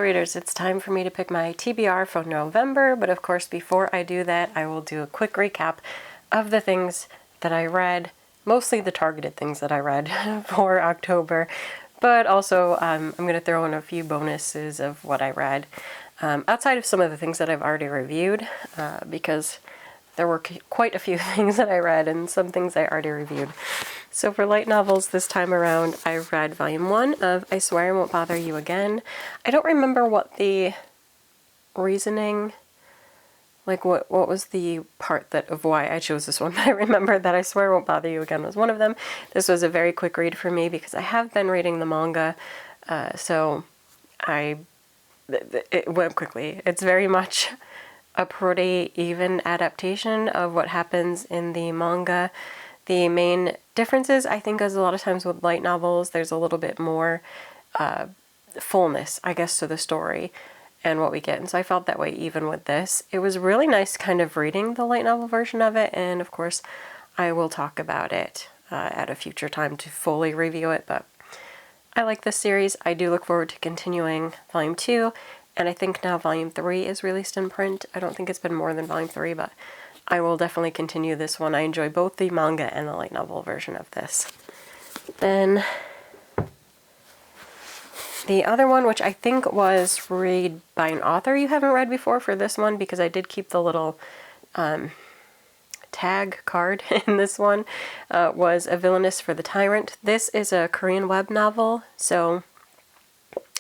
readers, it's time for me to pick my TBR for November, but of course before I do that, I will do a quick recap of the things that I read, mostly the targeted things that I read for October, but also I'm going to throw in a few bonuses of what I read, outside of some of the things that I've already reviewed, because there were quite a few things that I read and some things I already reviewed. So for light novels this time around, I read Volume 1 of I Swear I Won't Bother You Again. I don't remember what the reasoning, like what was the part that of why I chose this one, but I remember that I Swear I Won't Bother You Again was one of them. This was a very quick read for me because I have been reading the manga, so it went quickly. It's very much a pretty even adaptation of what happens in the manga. The main differences, I think, as a lot of times with light novels, there's a little bit more fullness, I guess, to the story and what we get. And so I felt that way even with this. It was really nice kind of reading the light novel version of it. And of course, I will talk about it at a future time to fully review it. But I like this series. I do look forward to continuing Volume 2. And I think now Volume 3 is released in print. I don't think it's been more than Volume 3, but I will definitely continue this one. I enjoy both the manga and the light novel version of this. Then the other one, which I think was read by an author you haven't read before for this one, because I did keep the little tag card in this one, was A Villainess for the Tyrant. This is a Korean web novel, so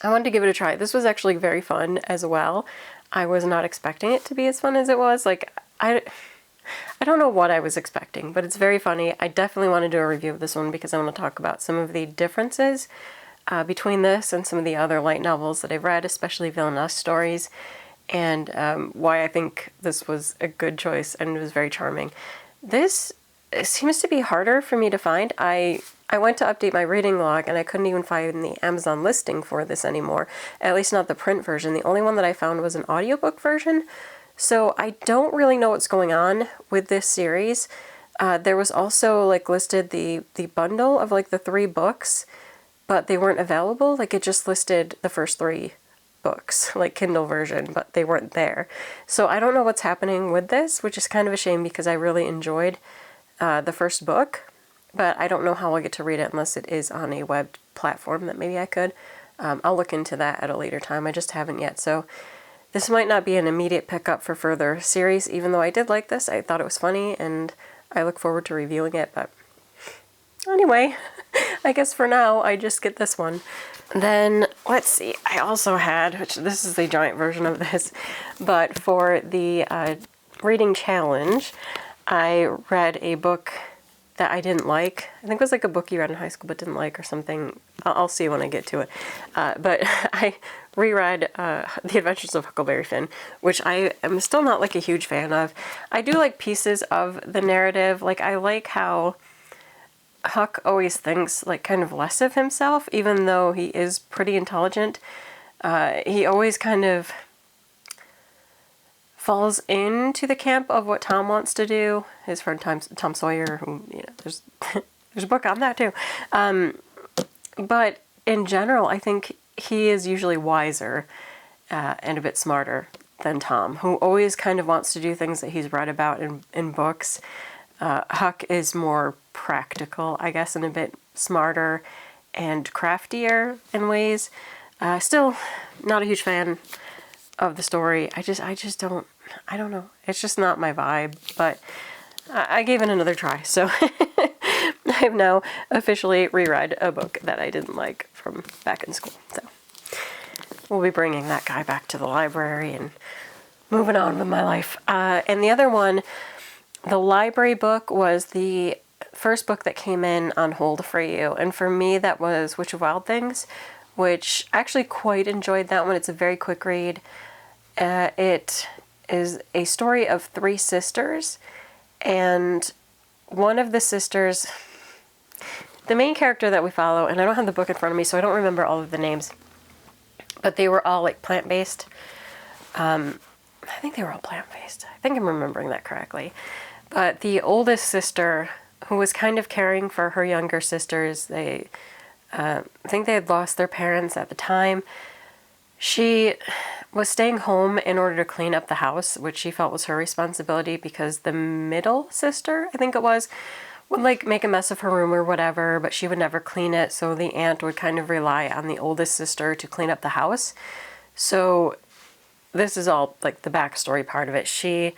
I wanted to give it a try. This was actually very fun as well. I was not expecting it to be as fun as it was. Like, I don't know what I was expecting, but it's very funny. I definitely want to do a review of this one because I want to talk about some of the differences between this and some of the other light novels that I've read, especially villainous stories, and why I think this was a good choice and it was very charming. This seems to be harder for me to find. I went to update my reading log and I couldn't even find the Amazon listing for this anymore, at least not the print version. The only one that I found was an audiobook version. So I don't really know what's going on with this series. There was also like listed the bundle of like the 3 books, but they weren't available. Like it just listed the first 3 books, like Kindle version, but they weren't there. So I don't know what's happening with this, which is kind of a shame because I really enjoyed the first book, but I don't know how I'll get to read it unless it is on a web platform that maybe I could. I'll look into that at a later time. I just haven't yet. So this might not be an immediate pickup for further series, even though I did like this. I thought it was funny, and I look forward to reviewing it. But anyway, I guess for now, I just get this one. Then, let's see, I also had, which this is the giant version of this, but for the reading challenge, I read a book that I didn't like. I think it was like a book you read in high school but didn't like or something. I'll see when I get to it. But I reread The Adventures of Huckleberry Finn, which I am still not like a huge fan of. I do like pieces of the narrative. Like I like how Huck always thinks like kind of less of himself, even though he is pretty intelligent. He always kind of falls into the camp of what Tom wants to do. His friend Tom Sawyer, who, you know, there's a book on that too. But in general, I think he is usually wiser and a bit smarter than Tom, who always kind of wants to do things that he's read about in books. Huck is more practical, I guess, and a bit smarter and craftier in ways. Still not a huge fan of the story. I don't know. It's just not my vibe, but I gave it another try. So I've now officially reread a book that I didn't like from back in school. So we'll be bringing that guy back to the library and moving on with my life. And the other one, the library book, was the first book that came in on hold for you. And for me, that was Witch of Wild Things, which I actually quite enjoyed that one. It's a very quick read. It is a story of 3 sisters, and one of the sisters, the main character that we follow, and I don't have the book in front of me, so I don't remember all of the names, but they were all like plant-based. I think they were all plant-based. I think I'm remembering that correctly. But the oldest sister, who was kind of caring for her younger sisters, I think they had lost their parents at the time. She was staying home in order to clean up the house, which she felt was her responsibility because the middle sister, I think it was, would like make a mess of her room or whatever, but she would never clean it. So the aunt would kind of rely on the oldest sister to clean up the house. So this is all like the backstory part of it. She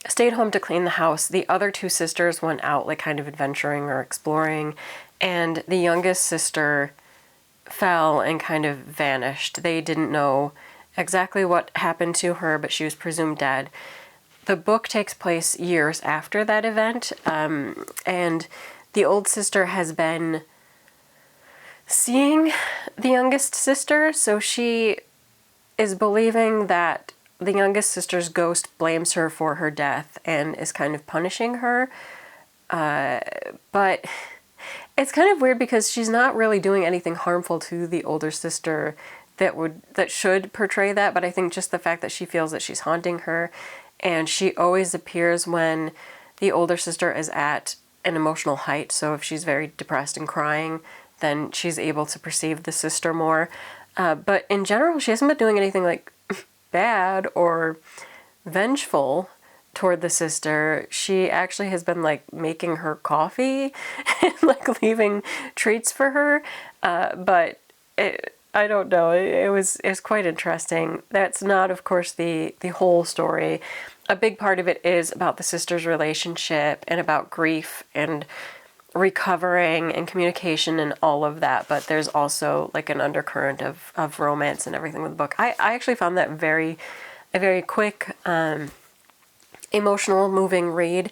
stayed home to clean the house. The other two sisters went out like kind of adventuring or exploring, and the youngest sister fell and kind of vanished. They didn't know exactly what happened to her, but she was presumed dead. The book takes place years after that event, and the old sister has been seeing the youngest sister, so she is believing that the youngest sister's ghost blames her for her death and is kind of punishing her. But it's kind of weird because she's not really doing anything harmful to the older sister that should portray that, but I think just the fact that she feels that she's haunting her, and she always appears when the older sister is at an emotional height. So if she's very depressed and crying, then she's able to perceive the sister more. But in general, she hasn't been doing anything like bad or vengeful toward the sister. She actually has been like making her coffee and like leaving treats for her. I don't know. It was quite interesting. That's not, of course, the whole story. A big part of it is about the sisters' relationship and about grief and recovering and communication and all of that. But there's also like an undercurrent of romance and everything with the book. I actually found that a very quick, emotional, moving read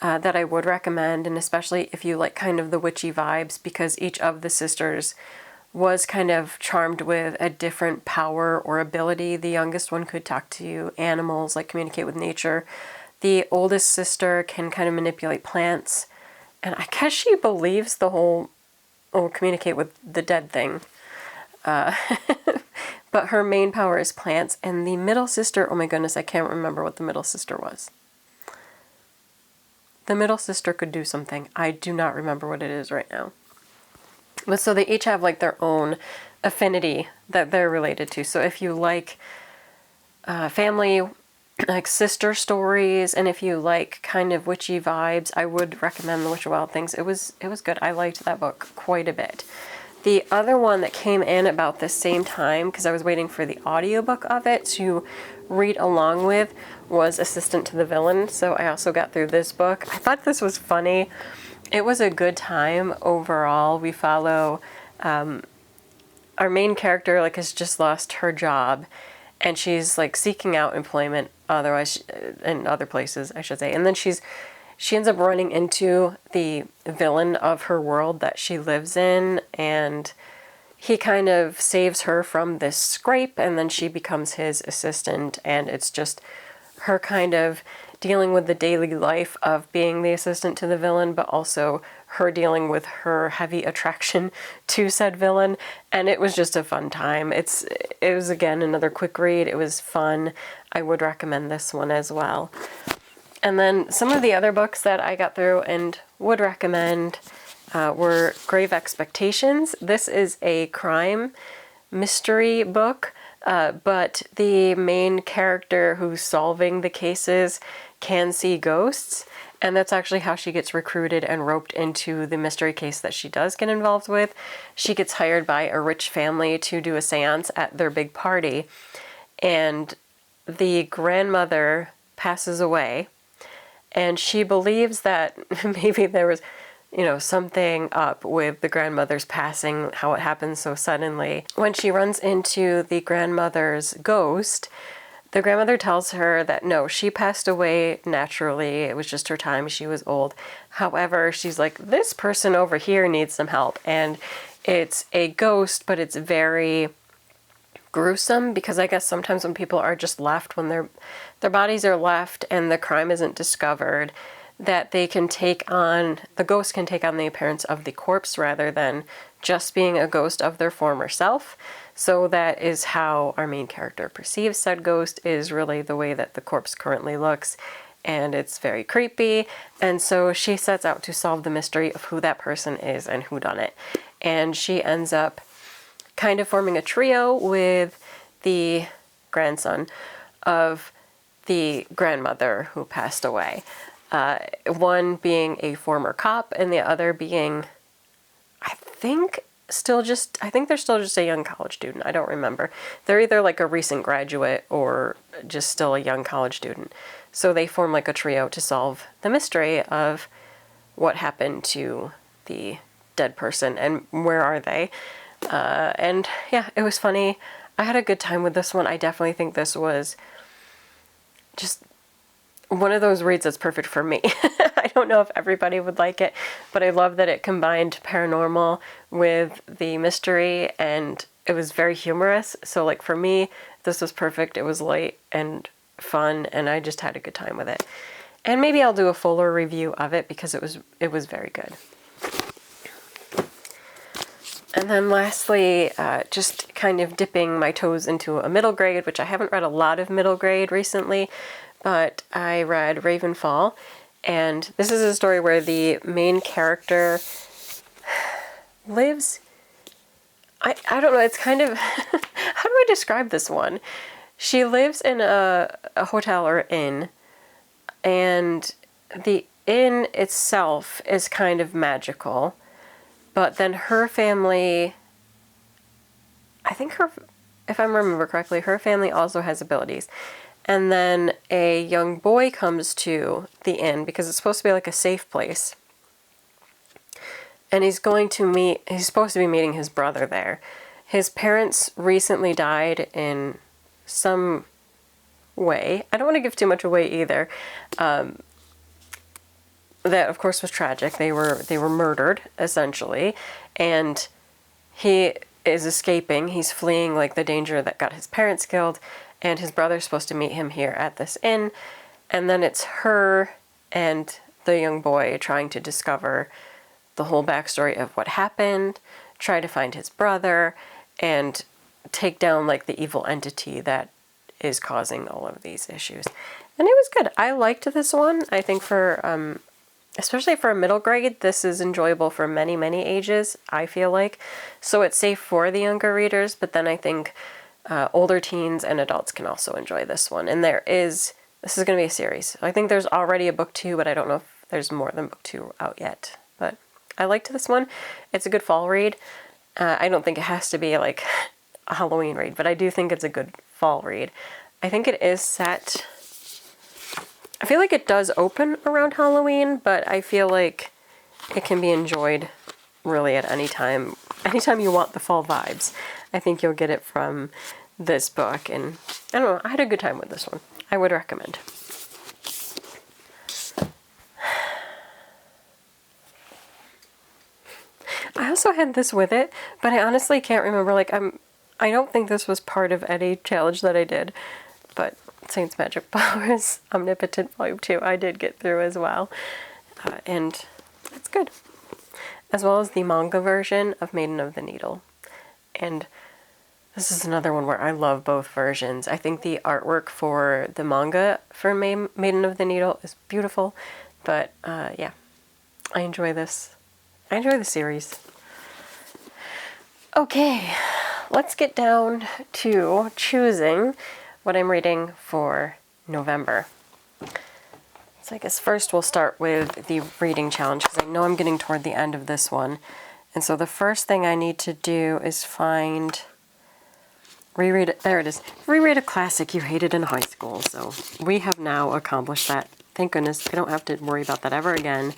that I would recommend, and especially if you like kind of the witchy vibes, because each of the sisters was kind of charmed with a different power or ability. The youngest one could talk to animals, like communicate with nature. The oldest sister can kind of manipulate plants, and I guess she believes the whole communicate with the dead thing. But her main power is plants. And the middle sister, oh my goodness, I can't remember what the middle sister was. The middle sister could do something. I do not remember what it is right now. But so they each have like their own affinity that they're related to. So if you like family, like sister stories, and if you like kind of witchy vibes, I would recommend The Witch of Wild Things. It was good. I liked that book quite a bit. The other one that came in about the same time, because I was waiting for the audiobook of it to read along with, was Assistant to the Villain. So I also got through this book. I thought this was funny. It was a good time overall. We follow our main character like has just lost her job, and she's like seeking out employment otherwise in other places, I should say. And then she ends up running into the villain of her world that she lives in, and he kind of saves her from this scrape, and then she becomes his assistant, and it's just her kind of dealing with the daily life of being the assistant to the villain, but also her dealing with her heavy attraction to said villain. And it was just a fun time. It was, again, another quick read. It was fun. I would recommend this one as well. And then some of the other books that I got through and would recommend were Grave Expectations. This is a crime mystery book, but the main character who's solving the cases can see ghosts, and that's actually how she gets recruited and roped into the mystery case that she does get involved with. She gets hired by a rich family to do a seance at their big party, and the grandmother passes away, and she believes that maybe there was, something up with the grandmother's passing, how it happens so suddenly. When she runs into the grandmother's ghost, the grandmother tells her that no, she passed away naturally. It was just her time. She was old. However, she's like, this person over here needs some help. And it's a ghost, but it's very gruesome, because I guess sometimes when people are just left, when their bodies are left and the crime isn't discovered, that the ghost can take on the appearance of the corpse rather than just being a ghost of their former self. So that is how our main character perceives said ghost, is really the way that the corpse currently looks, and it's very creepy. And so she sets out to solve the mystery of who that person is and who done it. And she ends up kind of forming a trio with the grandson of the grandmother who passed away. One being a former cop and the other being, I think they're still just a young college student. I don't remember. They're either like a recent graduate or just still a young college student. So they form like a trio to solve the mystery of what happened to the dead person and where are they. And yeah, it was funny. I had a good time with this one. I definitely think this was just one of those reads that's perfect for me. I don't know if everybody would like it, but I love that it combined paranormal with the mystery, and it was very humorous. So like for me, this was perfect. It was light and fun, and I just had a good time with it. And maybe I'll do a fuller review of it because it was very good. And then lastly, just kind of dipping my toes into a middle grade, which I haven't read a lot of middle grade recently, but I read Ravenfall, and this is a story where the main character lives, I don't know, it's kind of, how do I describe this one? She lives in a hotel or inn, and the inn itself is kind of magical, but then her family, if I remember correctly, her family also has abilities. And then a young boy comes to the inn because it's supposed to be like a safe place. And he's supposed to be meeting his brother there. His parents recently died in some way. I don't want to give too much away either. That of course was tragic. They were murdered essentially, and he is escaping. He's fleeing like the danger that got his parents killed. And his brother's supposed to meet him here at this inn. And then it's her and the young boy trying to discover the whole backstory of what happened, try to find his brother, and take down like the evil entity that is causing all of these issues. And it was good. I liked this one. I think for, especially for a middle grade, this is enjoyable for many, many ages, I feel like. So it's safe for the younger readers, but then I think older teens and adults can also enjoy this one. And this is going to be a series. I think there's already a book 2, but I don't know if there's more than book 2 out yet. But I liked this one. It's a good fall read. I don't think it has to be like a Halloween read, but I do think it's a good fall read. I think it is set, I feel like it does open around Halloween, but I feel like it can be enjoyed really at any time. Anytime you want the fall vibes, I think you'll get it from this book. And I don't know, I had a good time with this one. I would recommend. I also had this with it, but I honestly can't remember. Like, I don't think this was part of any challenge that I did, but Saint's Magic Powers Omnipotent Volume 2 I did get through as well, and it's good. As well as the manga version of Maiden of the Needle. And this is another one where I love both versions. I think the artwork for the manga for Maiden of the Needle is beautiful, but yeah, I enjoy this. I enjoy the series. Okay, let's get down to choosing what I'm reading for November. So I guess first we'll start with the reading challenge, because I know I'm getting toward the end of this one. And so the first thing I need to do is reread a classic you hated in high school. So we have now accomplished that. Thank goodness, I don't have to worry about that ever again.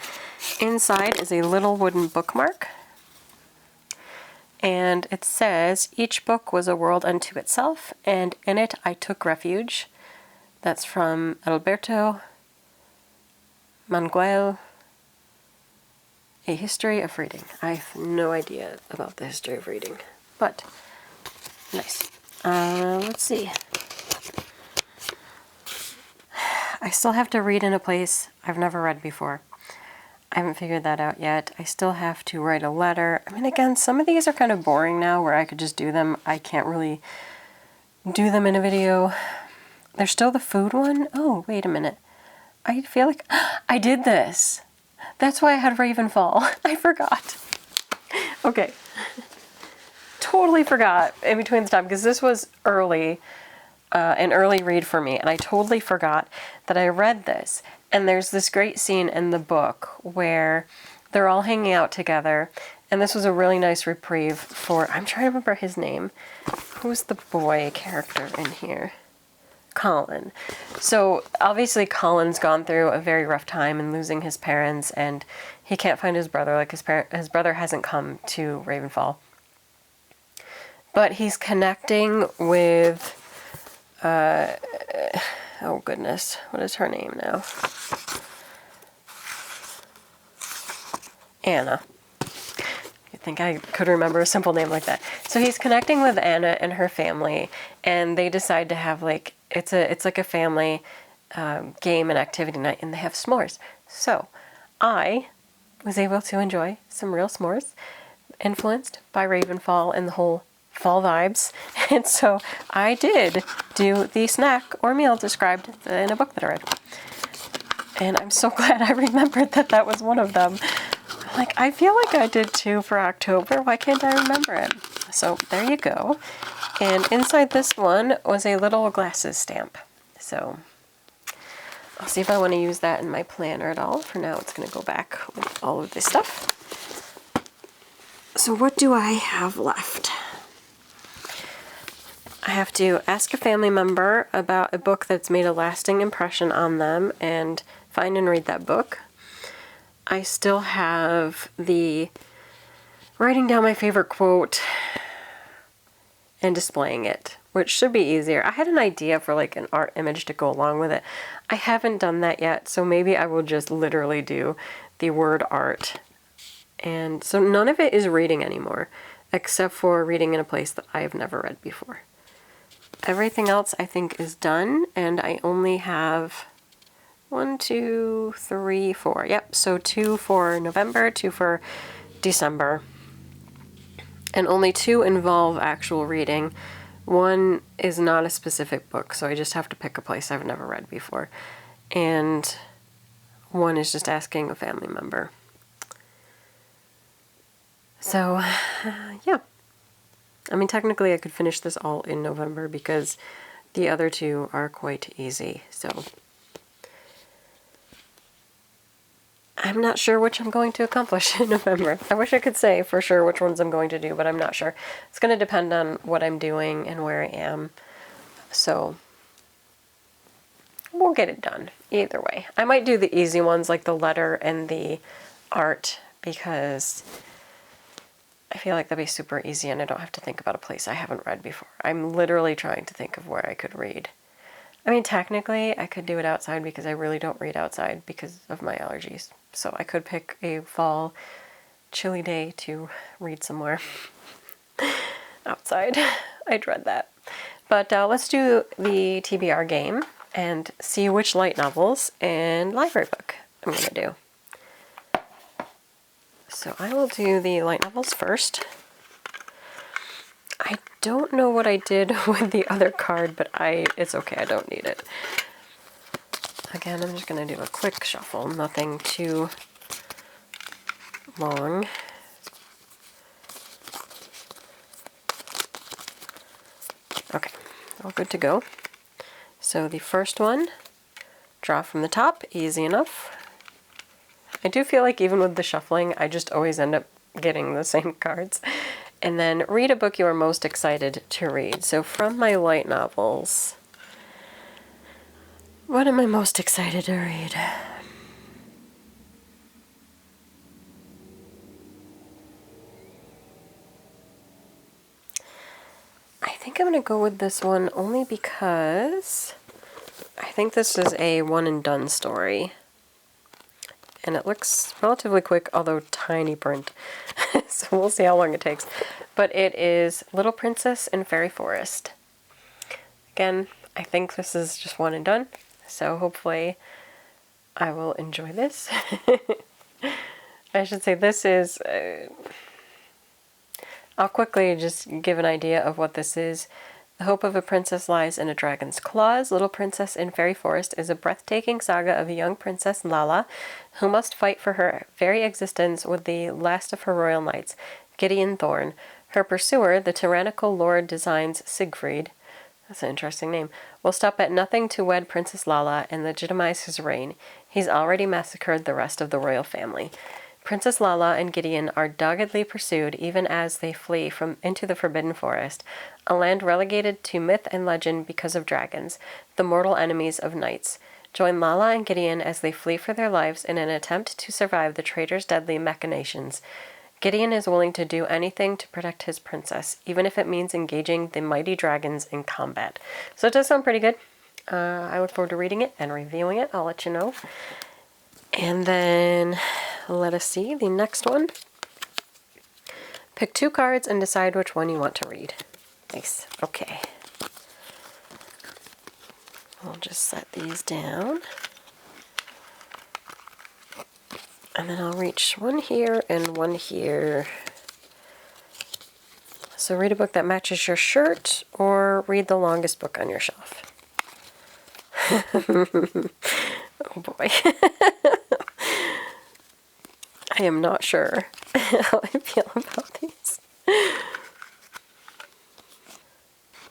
Inside is a little wooden bookmark. And it says, each book was a world unto itself, and in it I took refuge. That's from Alberto Manguel, A History of Reading. I have no idea about the history of reading, but nice. Let's see. I still have to read in a place I've never read before. I haven't figured that out yet. I still have to write a letter. I mean, again, some of these are kind of boring now where I could just do them. I can't really do them in a video. There's still the food one. Oh, wait a minute. I feel like I did this. That's why I had Ravenfall. I forgot. Okay. totally forgot in between the time, because this was an early read for me, and I totally forgot that I read this. And there's this great scene in the book where they're all hanging out together, and this was a really nice reprieve for, I'm trying to remember his name. Who's the boy character in here? Colin. So obviously Colin's gone through a very rough time and losing his parents, and he can't find his brother. Like his brother hasn't come to Ravenfall, but he's connecting with oh goodness, what is her name now? Anna. You'd think I could remember a simple name like that. So he's connecting with Anna and her family, and they decide to have like, it's like a family game and activity night, and they have s'mores. So I was able to enjoy some real s'mores, influenced by Ravenfall and the whole fall vibes. And so I did do the snack or meal described in a book that I read. And I'm so glad I remembered that that was one of them. Like, I feel like I did two for October. Why can't I remember it? So there you go. And inside this one was a little glasses stamp. So I'll see if I want to use that in my planner at all. For now, it's going to go back with all of this stuff. So what do I have left? I have to ask a family member about a book that's made a lasting impression on them and find and read that book. I still have the writing down my favorite quote and displaying it, which should be easier. I had an idea for like an art image to go along with it. I haven't done that yet, so maybe I will just literally do the word art. And so none of it is reading anymore, except for reading in a place that I have never read before. Everything else I think is done, and I only have 1, 2, 3, 4. Yep, so 2 for November, 2 for December. And only 2 involve actual reading. 1 is not a specific book, so I just have to pick a place I've never read before. And 1 is just asking a family member. So, yeah. I mean, technically I could finish this all in November because the other 2 are quite easy, so I'm not sure which I'm going to accomplish in November. I wish I could say for sure which ones I'm going to do, but I'm not sure. It's going to depend on what I'm doing and where I am, so we'll get it done either way. I might do the easy ones like the letter and the art because I feel like that'd be super easy and I don't have to think about a place I haven't read before. I'm literally trying to think of where I could read. I mean, technically, I could do it outside because I really don't read outside because of my allergies. So I could pick a fall, chilly day to read somewhere outside. I dread that. But let's do the TBR game and see which light novels and library book I'm going to do. So I will do the light novels first. I don't know what I did with the other card, but it's okay, I don't need it. Again, I'm just going to do a quick shuffle, nothing too long. Okay, all good to go. So the first one, draw from the top, easy enough. I do feel like even with the shuffling, I just always end up getting the same cards. And then read a book you are most excited to read. So from my light novels, what am I most excited to read? I think I'm going to go with this one only because I think this is a one and done story. And it looks relatively quick, although tiny print. So we'll see how long it takes. But it is Little Princess in Fairy Forest. Again, I think this is just one and done. So hopefully I will enjoy this. I should say this is... I'll quickly just give an idea of what this is. The hope of a princess lies in a dragon's claws. Little Princess in Fairy Forest is a breathtaking saga of a young princess, Lala, who must fight for her very existence with the last of her royal knights, Gideon Thorne. Her pursuer, the tyrannical Lord Design's Siegfried, that's an interesting name, will stop at nothing to wed Princess Lala and legitimize his reign. He's already massacred the rest of the royal family. Princess Lala and Gideon are doggedly pursued even as they flee into the Forbidden Forest, a land relegated to myth and legend because of dragons, the mortal enemies of knights. Join Lala and Gideon as they flee for their lives in an attempt to survive the traitor's deadly machinations. Gideon is willing to do anything to protect his princess, even if it means engaging the mighty dragons in combat. So it does sound pretty good. I look forward to reading it and reviewing it. I'll let you know. And then let us see the next one. Pick 2 cards and decide which one you want to read. Nice. Okay. I'll just set these down. And then I'll reach one here and one here. So read a book that matches your shirt or read the longest book on your shelf. Oh boy. I am not sure how I feel about these.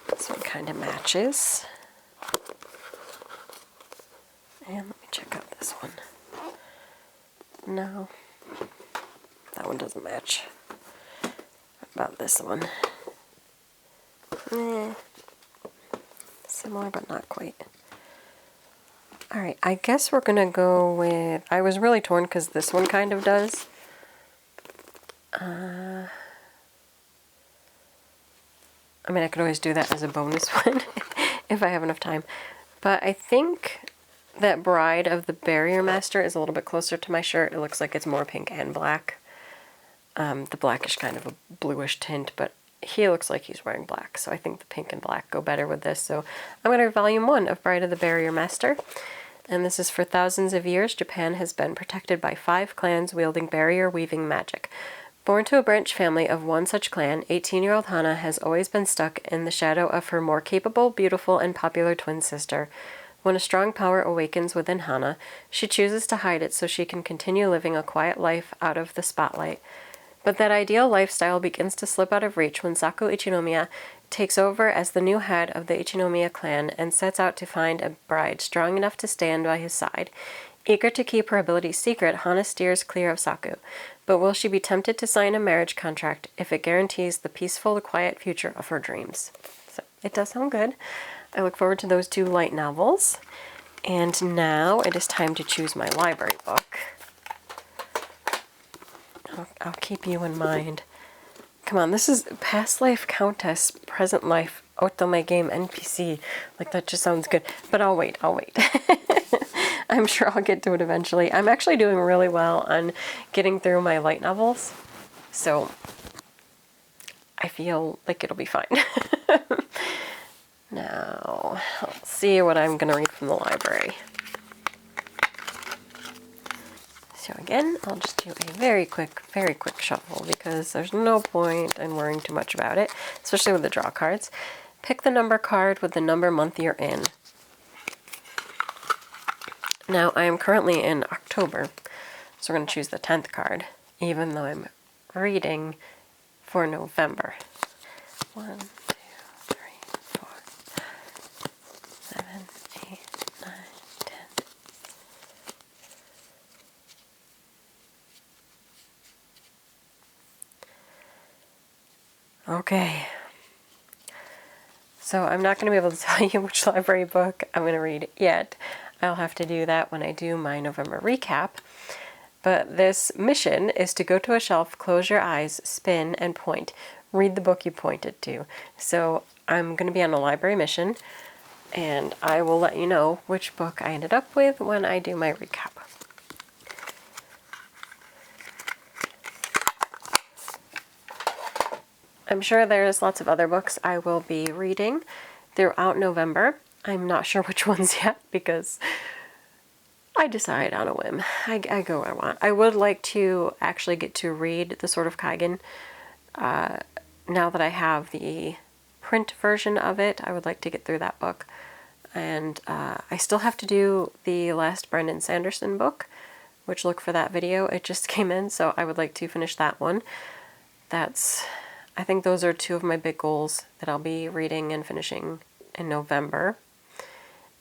This one kind of matches. And let me check out this one. No, that one doesn't match. What about this one? Similar but not quite. Alright, I guess we're gonna go with... I was really torn because this one kind of does. I mean, I could always do that as a bonus one if I have enough time. But I think that Bride of the Barrier Master is a little bit closer to my shirt. It looks like it's more pink and black. The black is kind of a bluish tint, but he looks like he's wearing black. So I think the pink and black go better with this. So I'm going to read Volume 1 of Bride of the Barrier Master. And this is for thousands of years, Japan has been protected by 5 clans wielding barrier-weaving magic. Born to a branch family of one such clan, 18-year-old Hana has always been stuck in the shadow of her more capable, beautiful, and popular twin sister. When a strong power awakens within Hana, she chooses to hide it so she can continue living a quiet life out of the spotlight. But that ideal lifestyle begins to slip out of reach when Saku Ichinomiya takes over as the new head of the Ichinomiya clan and sets out to find a bride strong enough to stand by his side. Eager to keep her abilities secret, Hana steers clear of Saku. But will she be tempted to sign a marriage contract if it guarantees the peaceful, quiet future of her dreams? So it does sound good. I look forward to those 2 light novels. And now it is time to choose my library book. I'll keep you in mind. Come on, this is Past Life Countess, Present Life, Otome Game NPC. Like, that just sounds good. But I'll wait. I'm sure I'll get to it eventually. I'm actually doing really well on getting through my light novels. So I feel like it'll be fine. Now, let's see what I'm going to read from the library. So again, I'll just do a very quick shuffle because there's no point in worrying too much about it, especially with the draw cards. Pick the number card with the number month you're in. Now, I am currently in October, so we're going to choose the 10th card, even though I'm reading for November. 1, 2, 3, 4, 5, 7, 8, 9, 10. Okay. So I'm not going to be able to tell you which library book I'm going to read yet. I'll have to do that when I do my November recap. But this mission is to go to a shelf, close your eyes, spin, and point. Read the book you pointed to. So I'm going to be on a library mission, and I will let you know which book I ended up with when I do my recap. I'm sure there's lots of other books I will be reading throughout November. I'm not sure which ones yet because I decide on a whim. I go where I want. I would like to actually get to read The Sword of Kaigen. Now that I have the print version of it, I would like to get through that book. And I still have to do the last Brandon Sanderson book, which look for that video. It just came in, so I would like to finish that one. I think those are two of my big goals that I'll be reading and finishing in November.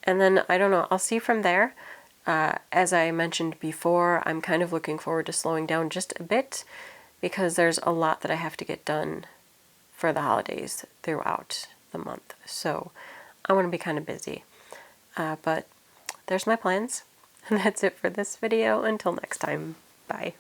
And then, I don't know, I'll see from there. As I mentioned before, I'm kind of looking forward to slowing down just a bit because there's a lot that I have to get done for the holidays throughout the month. So I want to be kind of busy. But there's my plans. And that's it for this video. Until next time, bye.